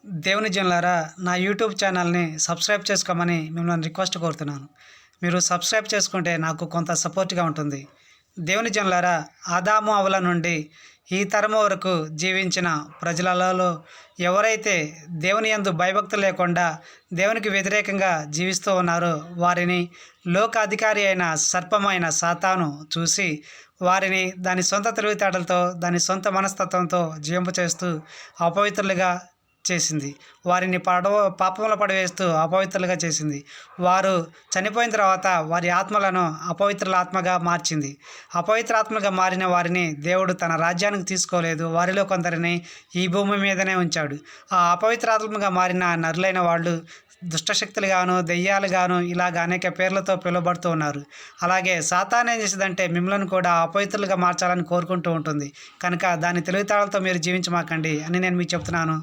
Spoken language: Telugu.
దేవుని జనులారా, నా యూట్యూబ్ ఛానల్‌ని సబ్స్క్రైబ్ చేసుకోమని మిమ్మల్ని రిక్వెస్ట్ కోరుతున్నాను. మీరు సబ్స్క్రైబ్ చేసుకుంటే నాకు కొంత సపోర్ట్‌గా ఉంటుంది. దేవుని జనులారా, ఆదాము అవ్వల నుండి ఈ తరము వరకు జీవించిన ప్రజలలో ఎవరైతే దేవుని యందు భయభక్తులు లేకుండా దేవునికి వ్యతిరేకంగా జీవిస్తూ ఉన్నారో వారిని లోకాధికారి అయిన సర్పమైన సాతాను చూసి వారిని దాని సొంత తెలివితేటలతో, దాని సొంత మనస్తత్వంతో జీవింపచేస్తూ అపవిత్రులుగా చేసింది. వారిని పాపంలో పడవేస్తూ అపవిత్రులుగా చేసింది. వారు చనిపోయిన తర్వాత వారి ఆత్మలను అపవిత్రుల ఆత్మగా మార్చింది. అపవిత్రాత్మగా మారిన వారిని దేవుడు తన రాజ్యానికి తీసుకోలేదు. వారిలో కొందరిని ఈ భూమి మీదనే ఉంచాడు. ఆ అపవిత్రాత్మగా మారిన నరులైన వాళ్ళు దుష్టశక్తులుగాను, దెయ్యాలుగాను ఇలాగ అనేక పేర్లతో పిలువబడుతూ ఉన్నారు. అలాగే సాతాను ఏం చేసేదంటే మిమ్మల్ని కూడా అపవిత్రులుగా మార్చాలని కోరుకుంటూ ఉంటుంది. కనుక దాని తెలివితేటలతో మీరు జీవించమాకండి అని నేను మీకు చెప్తున్నాను.